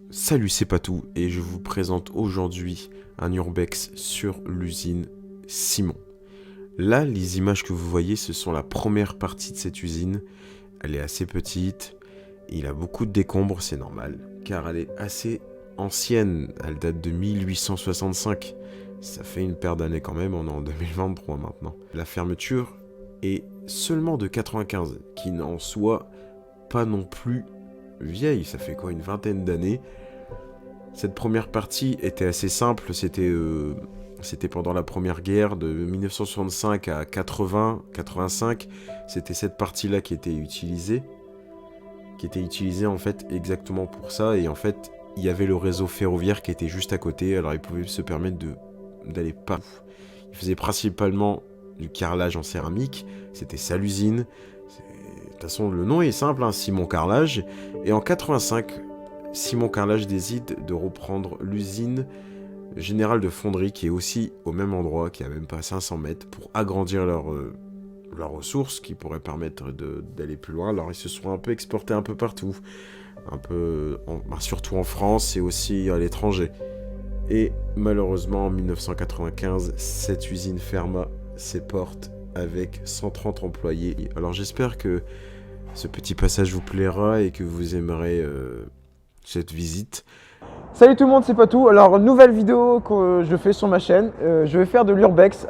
Salut, c'est Patou et je vous présente aujourd'hui un urbex sur l'usine Simon. Là, les images que vous voyez, ce sont la première partie de cette usine. Elle est assez petite, il a beaucoup de décombres, c'est normal, car elle est assez ancienne, elle date de 1865. Ça fait une paire d'années quand même, on est en 2023 maintenant. La fermeture est seulement de 95, qui n'en soit pas non plus vieille, ça fait quoi, une vingtaine d'années. Cette première partie était assez simple, c'était pendant la première guerre de 1965 à 80-85, c'était cette partie-là qui était utilisée en fait exactement pour ça, et en fait il y avait le réseau ferroviaire qui était juste à côté, alors ils pouvaient se permettre d'aller pas. Ils faisaient principalement du carrelage en céramique, c'était ça l'usine. De toute façon le nom est simple, hein, Simon Carrelage, et en 85, Simon Carrelage décide de reprendre l'usine générale de fonderie qui est aussi au même endroit, qui a même pas 500 mètres, pour agrandir leurs ressources qui pourraient permettre d'aller plus loin. Alors ils se sont un peu exportés un peu partout, surtout en France et aussi à l'étranger. Et malheureusement en 1995, cette usine ferma ses portes avec 130 employés. Alors j'espère que ce petit passage vous plaira et que vous aimerez cette visite. Salut tout le monde, c'est Patou. Alors, nouvelle vidéo que je fais sur ma chaîne. Je vais faire de l'urbex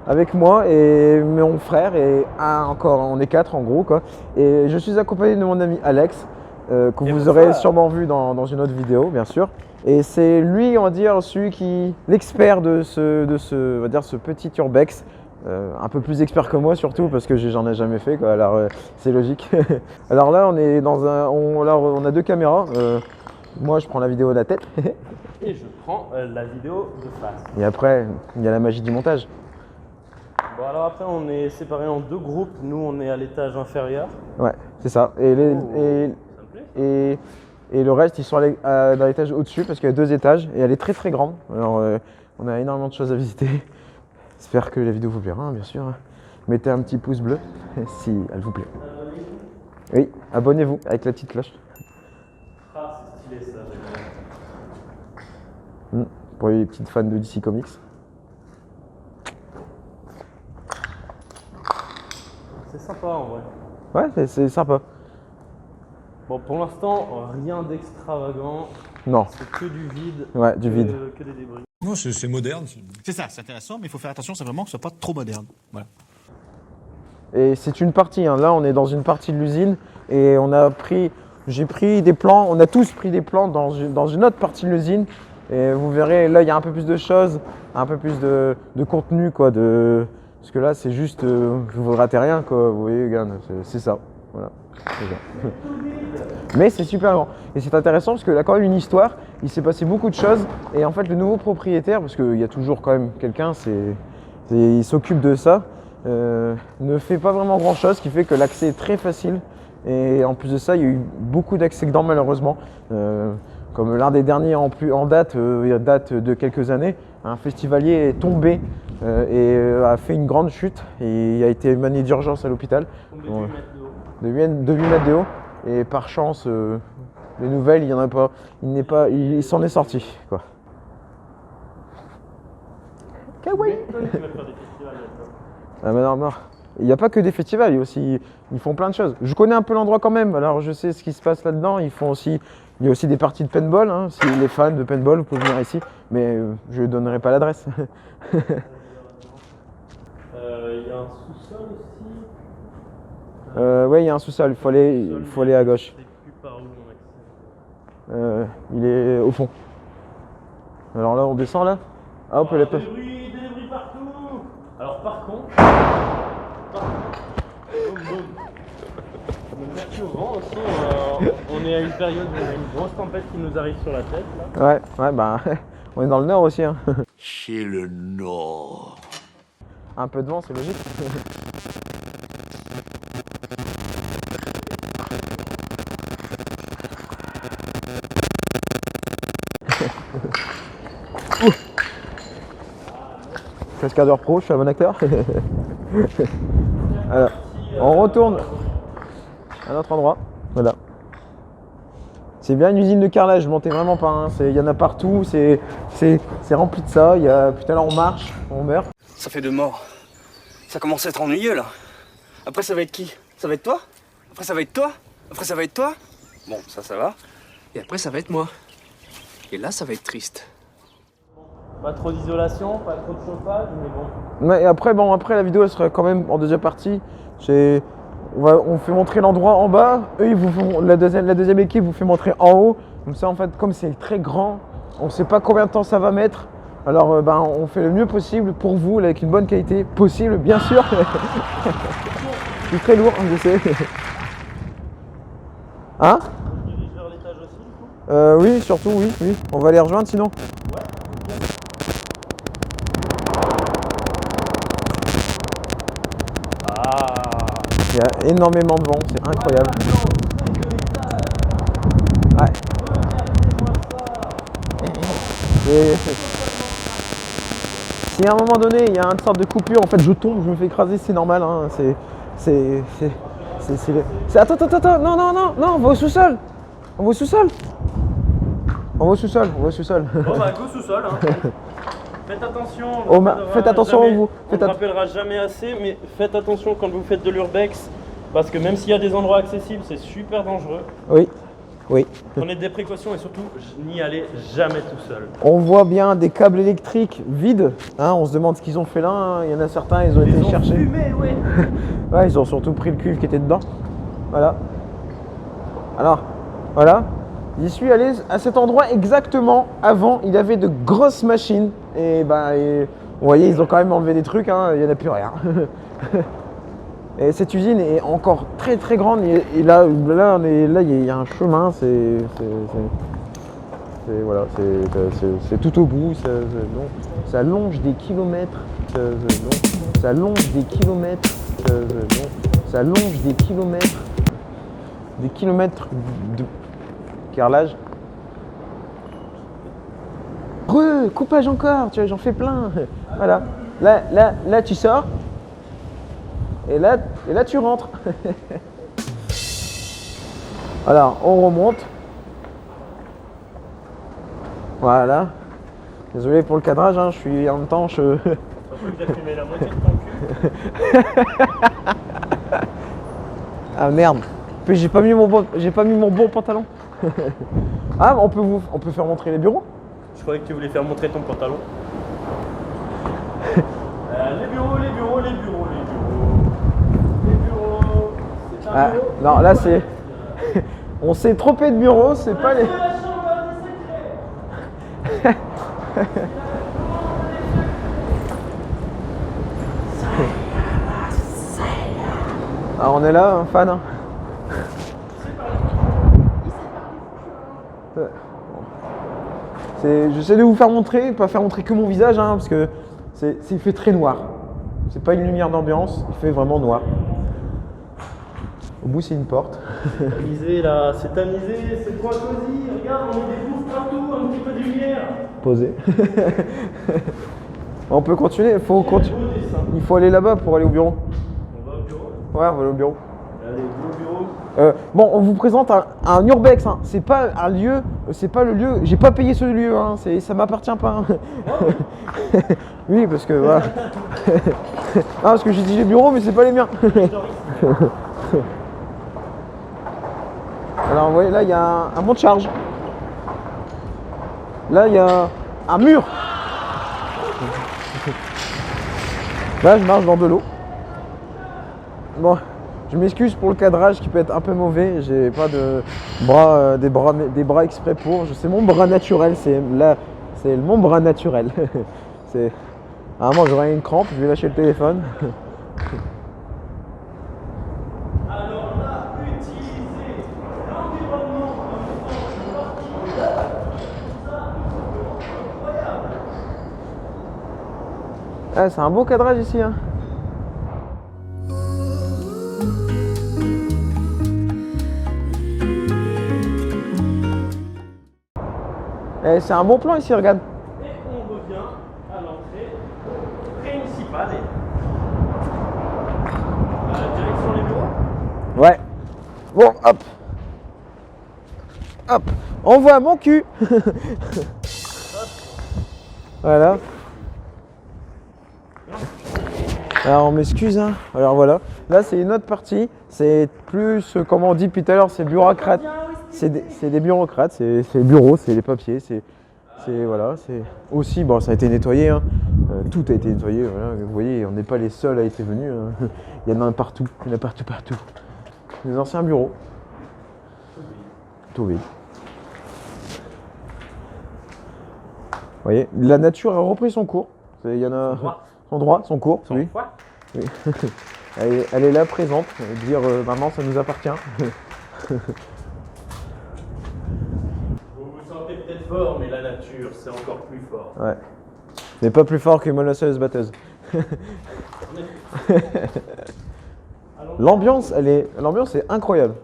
avec moi et mon frère et encore, on est 4 en gros quoi. Et je suis accompagné de mon ami Alex que vous aurez sûrement vu dans une autre vidéo bien sûr. Et c'est lui, on va dire, l'expert de on va dire, ce petit urbex. Un peu plus expert que moi surtout parce que j'en ai jamais fait quoi, alors c'est logique. Alors là on est dans on a deux caméras, moi je prends la vidéo de la tête et je prends la vidéo de face. et après il y a la magie du montage. Bon alors après on est séparés en deux groupes, nous on est à l'étage inférieur. Ouais c'est ça, et, Ça me plaît. et le reste ils sont dans l'étage au-dessus parce qu'il y a 2 étages et elle est très très grande, alors on a énormément de choses à visiter. J'espère que la vidéo vous plaira, hein, bien sûr. Mettez un petit pouce bleu si elle vous plaît. Oui, abonnez-vous avec la petite cloche. Ah c'est stylé ça. Pour les petites fans de DC Comics. C'est sympa en vrai. Ouais, c'est sympa. Bon pour l'instant rien d'extravagant. Non. C'est que du vide. Ouais, du vide. Que des débris. Non, c'est moderne. C'est ça, c'est intéressant, mais il faut faire attention simplement que ce soit pas trop moderne. Voilà. Et c'est une partie, hein. Là on est dans une partie de l'usine et j'ai pris des plans, on a tous pris des plans dans une autre partie de l'usine. Et vous verrez, là il y a un peu plus de choses, un peu plus de contenu quoi, parce que là c'est juste, vous ne ratez rien quoi, vous voyez regarde, c'est ça, voilà. C'est ça. Mais c'est super grand et c'est intéressant parce que là quand même une histoire, il s'est passé beaucoup de choses et en fait le nouveau propriétaire, parce qu'il y a toujours quand même quelqu'un, il s'occupe de ça, ne fait pas vraiment grand chose, ce qui fait que l'accès est très facile et en plus de ça il y a eu beaucoup d'accidents malheureusement. Comme l'un des derniers en date de quelques années, un festivalier est tombé et a fait une grande chute et il a été mené d'urgence à l'hôpital. De 8 mètres de haut. Et par chance, les nouvelles, il n'y en a pas. Il s'en est sorti quoi. Kawaii. Ah mais non. Il n'y a pas que des festivals, ils font plein de choses. Je connais un peu l'endroit quand même, alors je sais ce qui se passe là-dedans. Il y a aussi des parties de paintball, hein. Si les fans de paintball, vous pouvez venir ici, mais je ne donnerai pas l'adresse. Il y a un sous-sol aussi. Ouais, il y a un sous-sol, il faut aller à gauche. Je sais plus par où on accède. Il est au fond. Alors là, on descend là. Ah, on peut les passer. Des débris partout. Alors par contre, merci au vent aussi, on est à une période où il y a une grosse tempête qui nous arrive sur la tête là. Ouais, bah on est dans le nord aussi, hein. Chez le Nord. Un peu de vent, c'est logique. Cascadeur pro, je suis un bon acteur. Alors, on retourne à notre endroit. Voilà. C'est bien une usine de carrelage, je mentais vraiment pas. Hein. Il y en a partout, c'est rempli de ça. Putain, là on marche, on meurt. Ça fait 2 morts. Ça commence à être ennuyeux là. Après ça va être qui? Ça va être toi? Après ça va être toi? Après ça va être toi? Bon, ça va. Et après ça va être moi. Et là ça va être triste. Pas trop d'isolation, pas trop de chauffage, mais bon. Ouais, et après la vidéo elle sera quand même en deuxième partie. On fait montrer l'endroit en bas, eux ils vous font, la deuxième équipe vous fait montrer en haut. Comme ça en fait, comme c'est très grand, on ne sait pas combien de temps ça va mettre. Alors on fait le mieux possible pour vous, avec une bonne qualité possible, bien sûr. C'est très lourd, je sais. Hein? On se dirige vers l'étage aussi, du coup? Oui, surtout, oui. On va les rejoindre sinon. Il y a énormément de vent, c'est incroyable. Ouais. Si à un moment donné il y a une sorte de coupure, en fait je tombe, je me fais écraser, c'est normal. Hein. Attends, non, on va au sous-sol. On va au sous-sol. Bon bah go sous-sol. Hein. Faites attention. Faites attention jamais, vous. On ne rappellera jamais assez, mais faites attention quand vous faites de l'urbex. Parce que même s'il y a des endroits accessibles, c'est super dangereux. Oui. Prenez des précautions et surtout, n'y allez jamais tout seul. On voit bien des câbles électriques vides. Hein, on se demande ce qu'ils ont fait là. Hein. Il y en a certains, ils ont été cherchés. Fumé, ouais. Ouais, ils ont surtout pris le cuivre qui était dedans. Voilà. Alors, voilà. J'y suis allé à cet endroit exactement avant. Il y avait de grosses machines. Et vous voyez, ils ont quand même enlevé des trucs. Hein. Il n'y en a plus rien. Et cette usine est encore très très grande. Et là, il y a un chemin. C'est tout au bout. Ça longe des kilomètres. Ça longe des kilomètres. Ça longe des kilomètres. Des kilomètres de carrelage. Coupage encore, tu vois, j'en fais plein. Voilà. Là tu sors. Et là tu rentres. Alors, on remonte. Voilà. Désolé pour le cadrage, hein, je suis en même temps. Surtout que j'ai fumé la moitié de ton cul. Ah merde. Puis j'ai pas mis mon bon pantalon. Ah, on peut faire montrer les bureaux. Je croyais que tu voulais faire montrer ton pantalon. Les bureaux. C'est un bureau. Non, là c'est. On s'est trompé de bureau, c'est pas les. Ah, on est là, un fan. Hein. J'essaie de vous faire montrer, pas faire montrer que mon visage, hein, parce que il fait très noir. C'est pas une lumière d'ambiance, il fait vraiment noir. Au bout, c'est une porte. Tamisé là, c'est tamisé, c'est trop cosy. Regarde, on met des bouffes partout, un petit peu de lumière. Posé. On peut continuer, il faut aller là-bas pour aller au bureau. On va au bureau? Ouais, on va aller au bureau. Allez, go au bureau. Bon, on vous présente un urbex, hein. C'est pas un lieu, c'est pas le lieu. J'ai pas payé ce lieu, hein. Ça m'appartient pas. Hein. Oui, parce que voilà. Parce que j'ai dit les bureaux, mais c'est pas les miens. Alors, vous voyez, là, il y a un monte charge. Là, il y a un mur. Là, je marche dans de l'eau. Bon. Je m'excuse pour le cadrage qui peut être un peu mauvais. J'ai pas de bras, des bras exprès pour. C'est mon bras naturel. C'est mon bras naturel. À un moment, j'aurai une crampe. Je vais lâcher le téléphone. Alors là, utilisez l'environnement Ah, c'est un beau cadrage ici. Hein. C'est un bon plan ici, regarde. Et on revient à l'entrée principale. Direction les bureaux. Ouais. Bon, hop. Hop, envoie mon cul. Voilà. Alors on m'excuse, hein. Alors voilà. Là c'est une autre partie. C'est plus, comme on dit depuis tout à l'heure, c'est bureaucrate. C'est des bureaucrates, c'est les bureaux, c'est les papiers, c'est voilà, c'est aussi, bon ça a été nettoyé, hein. Tout a été nettoyé, voilà. Vous voyez, on n'est pas les seuls à être venus, hein. Il y en a partout, il y en a partout. Les anciens bureaux. Tout vide. Vous voyez, la nature a repris son cours. Il y en a son droit, son cours, oui. Oui. Elle est là présente, dire maman ça nous appartient. Vous vous sentez peut-être fort, mais la nature, c'est encore plus fort. Ouais. Mais pas plus fort que molosseuse batteuse. L'ambiance est incroyable.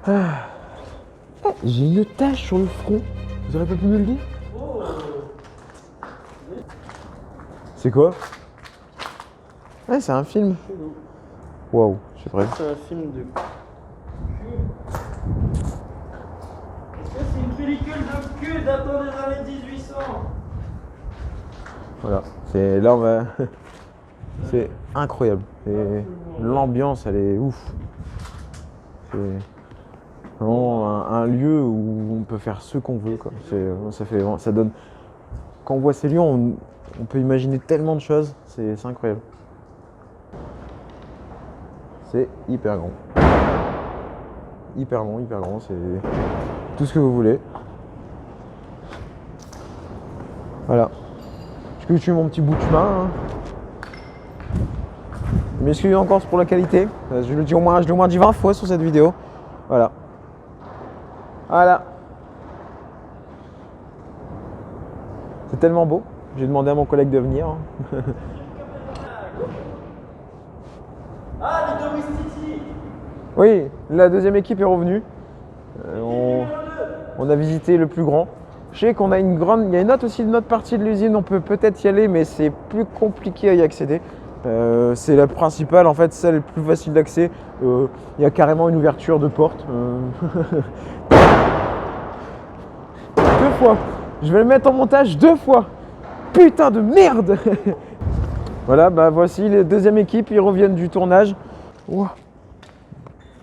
Ah. Oh, j'ai une tache sur le front. Vous auriez pas pu me le dire? C'est quoi? Ouais, c'est un film. Waouh, c'est vrai. C'est un film de... Est-ce que c'est une pellicule de cul datant des années 1800? Voilà, c'est là on va. C'est incroyable. L'ambiance elle est ouf. C'est vraiment un lieu où on peut faire ce qu'on veut, quoi. Ça donne. Quand on voit ces lieux, on peut imaginer tellement de choses. C'est incroyable. C'est hyper grand. Hyper grand, c'est tout ce que vous voulez. Voilà. Je continue mon petit bout de chemin. Hein. Je m'excuse encore pour la qualité. Je l'ai au moins dit 20 fois sur cette vidéo. Voilà. Voilà. C'est tellement beau. J'ai demandé à mon collègue de venir. Ah, les Domestiti! Oui, la deuxième équipe est revenue. On a visité le plus grand. Je sais qu'on a une grande. Il y a une autre aussi, une autre partie de l'usine, on peut peut-être y aller, mais c'est plus compliqué à y accéder. C'est la principale, en fait, celle plus facile d'accès. Il y a carrément une ouverture de porte. 2 fois. Je vais le mettre en montage 2 fois. Putain de merde. Voilà, bah voici les deuxième équipe, ils reviennent du tournage. Wow.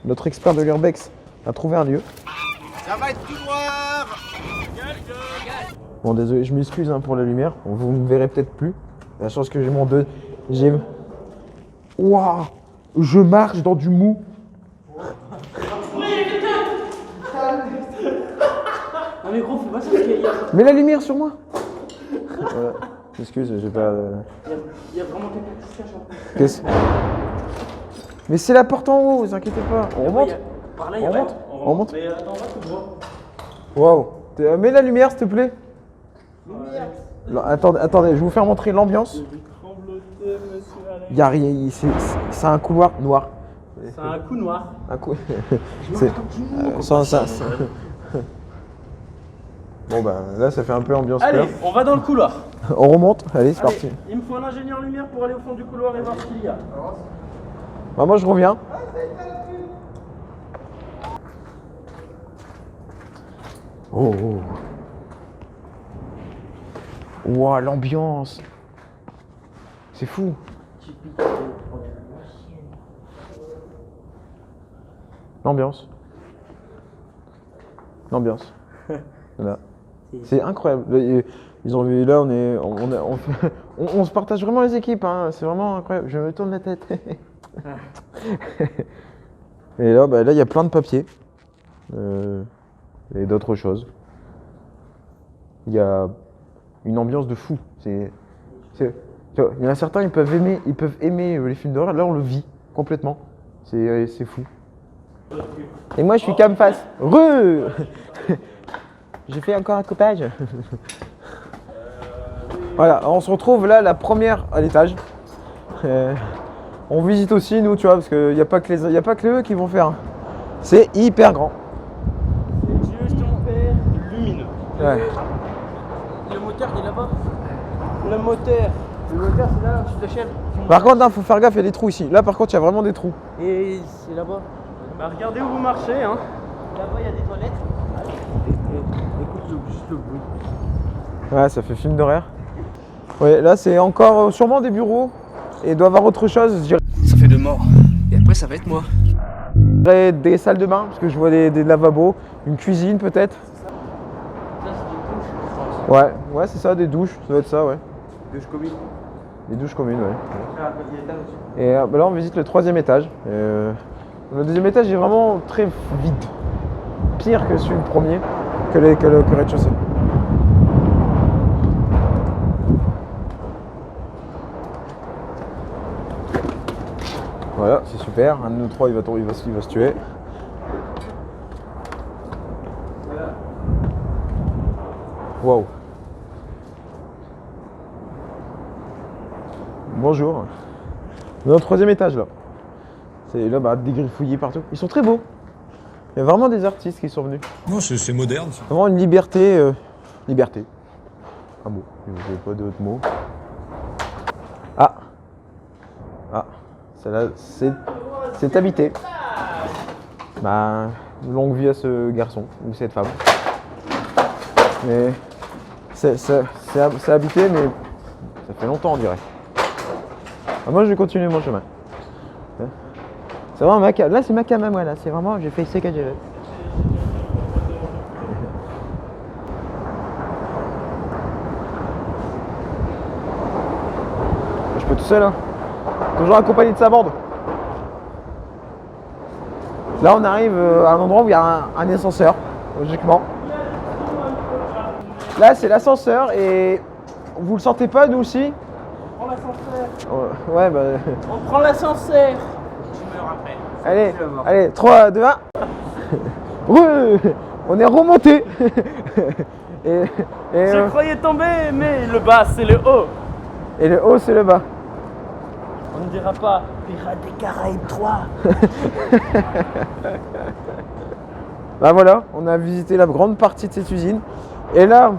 Notre expert de l'Urbex a trouvé un lieu. Ça va être tout noir. Bon, désolé, je m'excuse hein, pour la lumière. Vous me verrez peut-être plus. La chance que j'ai mon 2. Waouh. Je marche dans du mou. Non mais gros, fais pas ça parce qu'il y a... Mets la lumière sur moi. Voilà. Excuse, j'ai pas. Il y a vraiment quelqu'un qui se cache en fait. Qu'est-ce? Mais c'est la porte en haut, vous inquiétez pas. On remonte. Par là, On remonte. On remonte. Mais attends, on va tout voir. Waouh. Mets la lumière, s'il te plaît. Non, attendez, je vais vous faire montrer l'ambiance. Il y a rien, c'est un couloir noir. C'est un coup noir. Un coup. Ça. Bon bah là ça fait un peu ambiance. Allez, peur. on va dans le couloir. On remonte, allez c'est Allez, parti. il me faut un ingénieur lumière pour aller au fond du couloir et voir ce qu'il y a. Bah, moi je reviens. Oh. Ouah, l'ambiance. C'est fou. L'ambiance. Voilà. C'est incroyable. Ils ont vu là, on se partage vraiment les équipes. Hein. C'est vraiment incroyable. Je me tourne la tête. Et là, bah, là, il y a plein de papiers et d'autres choses. Il y a une ambiance de fou. Il y en a certains, ils peuvent aimer les films d'horreur. Là, on le vit complètement. C'est fou. Et moi, je suis comme face. J'ai fait encore un coupage. Voilà, on se retrouve là, la première à l'étage. On visite aussi, nous, tu vois, parce qu'il n'y a pas que les eux qui vont faire. C'est hyper grand. C'est Dieu, je t'en père, lumineux. Ouais. Le moteur, il est là-bas. Le moteur, Le moteur, c'est là, sur l'échelle. Par contre, il faut faire gaffe, il y a des trous ici. Là, par contre, il y a vraiment des trous. Et c'est là-bas. Bah, regardez où vous marchez, hein. Là-bas, il y a des toilettes. Écoute juste le bruit. Ouais, ça fait film d'horaire. Ouais, là, c'est encore sûrement des bureaux. Et il doit y avoir autre chose, je Ça fait 2 morts. Et après, ça va être moi. dirais des salles de bain, parce que je vois des lavabos. Une cuisine, peut-être. Ça, c'est des douches, je pense. Ouais, c'est ça, des douches. Ça doit être ça, ouais. Douches communes. Des douches communes, ouais. Ah, il y a l'étage aussi. Et bah là, on visite le 3e étage. Le 2e étage est vraiment très vide. Pire que celui du premier, que le rez-de-chaussée. Voilà, c'est super. Un de nous trois, il va se tuer. Waouh. Bonjour. On est au 3e étage là. C'est là, bah, des griffouillis partout. Ils sont très beaux. Il y a vraiment des artistes qui sont venus. Non, c'est moderne. Ça. Vraiment une liberté. Liberté. Un mot. Je n'ai pas d'autres mots. Ah. Ah. Celle-là, c'est habité. Bah, longue vie à ce garçon ou cette femme. Mais c'est habité, mais ça fait longtemps, on dirait. Ah, moi, je vais continuer mon chemin. C'est vraiment ma cam. Là, c'est ma cam à moi, là. C'est vraiment, j'ai fait ce que j'ai. Je peux tout seul, hein. Toujours accompagné de sa bande. Là, on arrive à un endroit où il y a un ascenseur, logiquement. Là, c'est l'ascenseur et vous le sentez pas, nous aussi? On prend l'ascenseur. Ouais, bah. On prend l'ascenseur. Allez, 3, 2, 1. On est remonté. et Je croyais tomber, mais le bas, c'est le haut. et le haut, c'est le bas. On ne dira pas Pirates des Caraïbes 3. Bah voilà, on a visité la grande partie de cette usine. Et là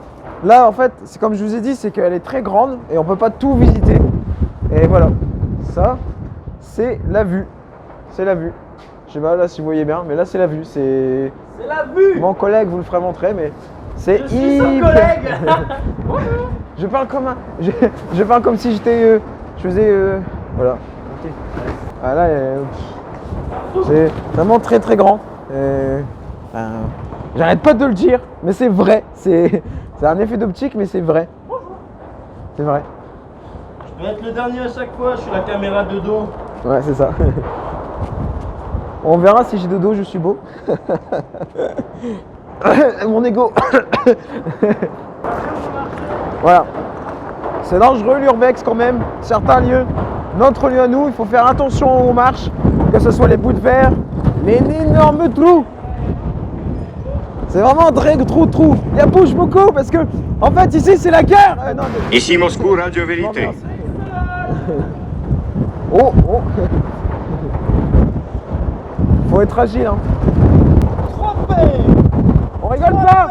en fait, c'est comme je vous ai dit, c'est qu'elle est très grande et on peut pas tout visiter. Et voilà, ça, c'est la vue. C'est la vue. Je sais pas là si vous voyez bien, mais là c'est la vue. C'est la vue. Mon collègue vous le ferait montrer, mais c'est Je suis son collègue. je parle comme je parle comme si j'étais, je faisais, voilà. Ok. Ah là, c'est vraiment très très grand. J'arrête pas de le dire, mais c'est vrai. C'est un effet d'optique, mais c'est vrai. C'est vrai. Je vais être le dernier à chaque fois, je suis la caméra de dos. Ouais, c'est ça. On verra si j'ai de dos, je suis beau. Mon ego. Voilà. C'est dangereux l'urbex quand même, certains lieux. Notre lieu à nous, il faut faire attention où on marche, que ce soit les bouts de verre, les énormes trous. C'est vraiment un très trou. Il y a bouge beaucoup parce que, en fait, ici c'est la guerre. Non, mais... Ici Moscou, Radio Vérité. Oh. Faut être agile, hein. On rigole pas.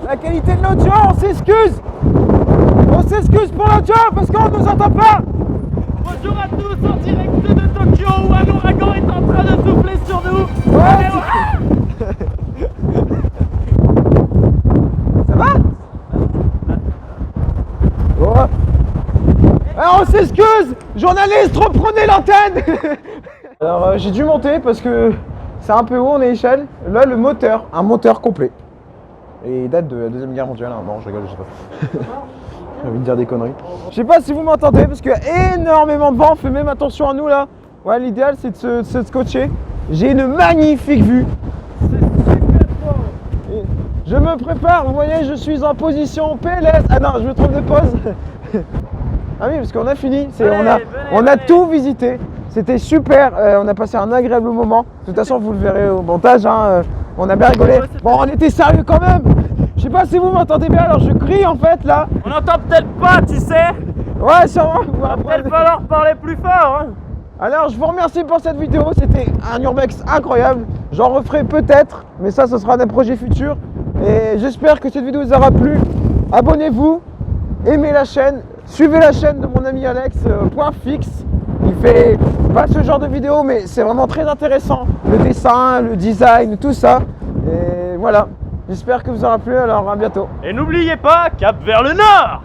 La qualité de l'audio, on s'excuse. On s'excuse pour l'audio parce qu'on nous entend pas. Bonjour à tous en direct de Tokyo où un ouragan est en train de souffler sur nous. Ça va? Oh. On s'excuse. Journaliste, reprenez l'antenne. Alors j'ai dû monter parce que c'est un peu haut, on est échelle. Là le moteur, un moteur complet. Et il date de la Deuxième Guerre mondiale. Non, je rigole, je sais pas. J'ai envie de dire des conneries. Je sais pas si vous m'entendez parce qu'il y a énormément de vent. Faites même attention à nous là. Ouais, l'idéal c'est de se scotcher. J'ai une magnifique vue. C'est super fort. Et je me prépare, vous voyez, je suis en position PLS. Ah non, je me trompe de pause. Ah oui, parce qu'on a fini. On a tout visité. C'était super. On a passé un agréable moment. De toute façon, vous le verrez au montage. Hein. On a bien rigolé. Bon, on était sérieux quand même. Je sais pas si vous m'entendez bien, alors je crie en fait là. On n'entend peut-être pas, tu sais. Ouais, sûrement. Il va peut-être falloir parler plus fort. Hein. Alors, je vous remercie pour cette vidéo. C'était un urbex incroyable. J'en referai peut-être, mais ça, ce sera des projets futurs. Et j'espère que cette vidéo vous aura plu. Abonnez-vous, aimez la chaîne, suivez la chaîne de mon ami Alex, point fixe. Il fait pas ce genre de vidéo, mais c'est vraiment très intéressant. Le dessin, le design, tout ça. Et voilà, j'espère que vous aura plu, alors à bientôt. Et n'oubliez pas, cap vers le nord!